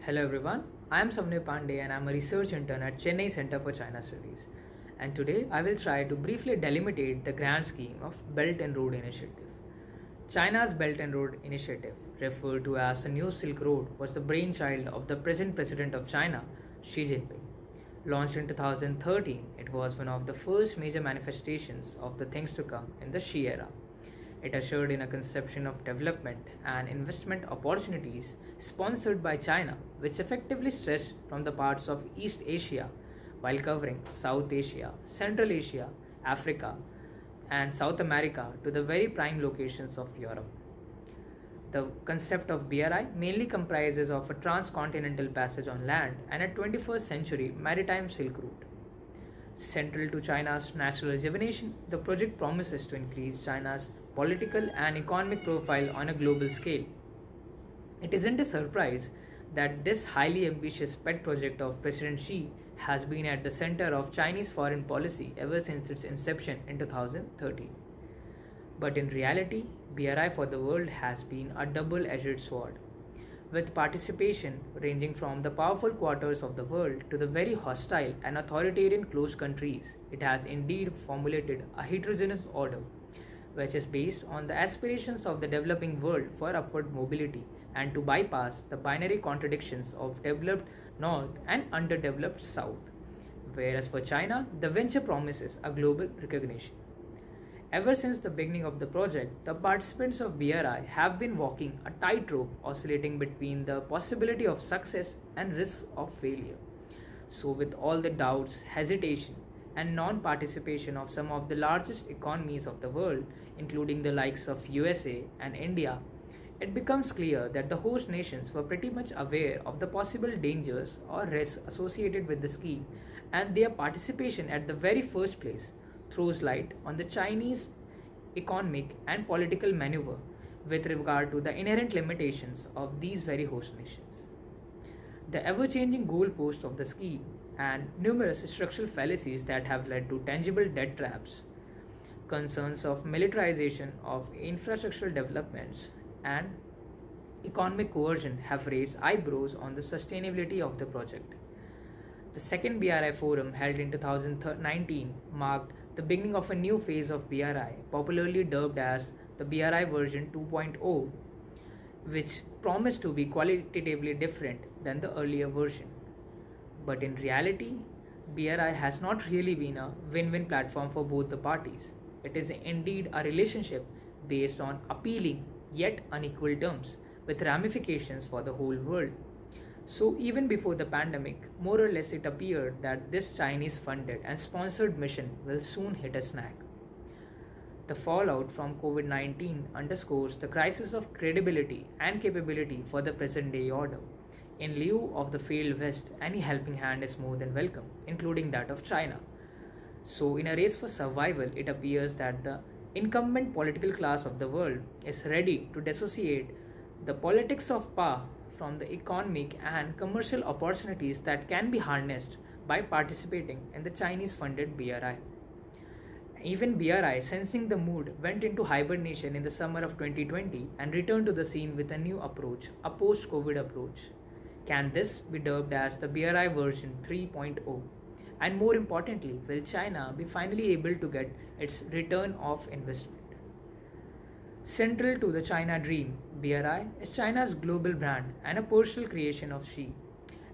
Hello everyone, I am Samnay Pandey and I am a research intern at Chennai Center for China Studies. And today I will try to briefly delimitate the grand scheme of Belt and Road Initiative. China's Belt and Road Initiative, referred to as the New Silk Road, was the brainchild of the present president of China, Xi Jinping. Launched in 2013, it was one of the first major manifestations of the things to come in the Xi era. It ushered in a conception of development and investment opportunities sponsored by China, which effectively stretched from the parts of East Asia while covering South Asia, Central Asia, Africa, and South America to the very prime locations of Europe. The concept of BRI mainly comprises of a transcontinental passage on land and a 21st century maritime Silk Route. Central to China's national rejuvenation, the project promises to increase China's political and economic profile on a global scale. It isn't a surprise that this highly ambitious pet project of President Xi has been at the center of Chinese foreign policy ever since its inception in 2013. But in reality, BRI for the world has been a double-edged sword, with participation ranging from the powerful quarters of the world to the very hostile and authoritarian closed countries. It has indeed formulated a heterogeneous order, which is based on the aspirations of the developing world for upward mobility and to bypass the binary contradictions of developed North and underdeveloped South. Whereas for China, the venture promises a global recognition. Ever since the beginning of the project, the participants of BRI have been walking a tightrope oscillating between the possibility of success and risks of failure. So with all the doubts, hesitation, and non-participation of some of the largest economies of the world, including the likes of USA and India, it becomes clear that the host nations were pretty much aware of the possible dangers or risks associated with the scheme, and their participation at the very first place throws light on the Chinese economic and political maneuver with regard to the inherent limitations of these very host nations. The ever-changing goalpost of the scheme and numerous structural fallacies that have led to tangible debt traps, concerns of militarization of infrastructural developments, and economic coercion have raised eyebrows on the sustainability of the project. The second BRI forum held in 2019 marked the beginning of a new phase of BRI, popularly dubbed as the BRI version 2.0, which promised to be qualitatively different than the earlier version. But in reality, BRI has not really been a win-win platform for both the parties. It is indeed a relationship based on appealing yet unequal terms, with ramifications for the whole world. So even before the pandemic, more or less it appeared that this Chinese funded and sponsored mission will soon hit a snag. The fallout from COVID-19 underscores the crisis of credibility and capability for the present day order. In lieu of the failed West, any helping hand is more than welcome, including that of China. So in a race for survival, it appears that the incumbent political class of the world is ready to dissociate the politics of power from the economic and commercial opportunities that can be harnessed by participating in the Chinese-funded BRI. Even BRI, sensing the mood, went into hibernation in the summer of 2020 and returned to the scene with a new approach, a post-COVID approach. Can this be dubbed as the BRI version 3.0? And more importantly, will China be finally able to get its return of investment? Central to the China dream, BRI is China's global brand and a personal creation of Xi.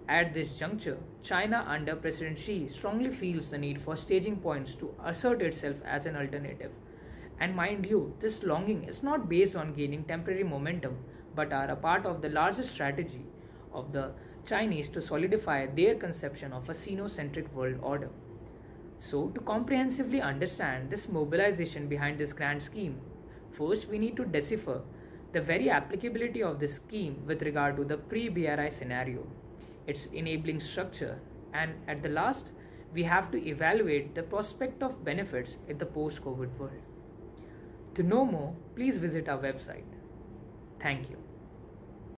At this juncture, China under President Xi strongly feels the need for staging points to assert itself as an alternative. And mind you, this longing is not based on gaining temporary momentum, but are a part of the larger strategy of the Chinese to solidify their conception of a Sino-centric world order. So, to comprehensively understand this mobilization behind this grand scheme, first we need to decipher the very applicability of this scheme with regard to the pre-BRI scenario, its enabling structure, and at the last, we have to evaluate the prospect of benefits in the post-COVID world. To know more, please visit our website. Thank you.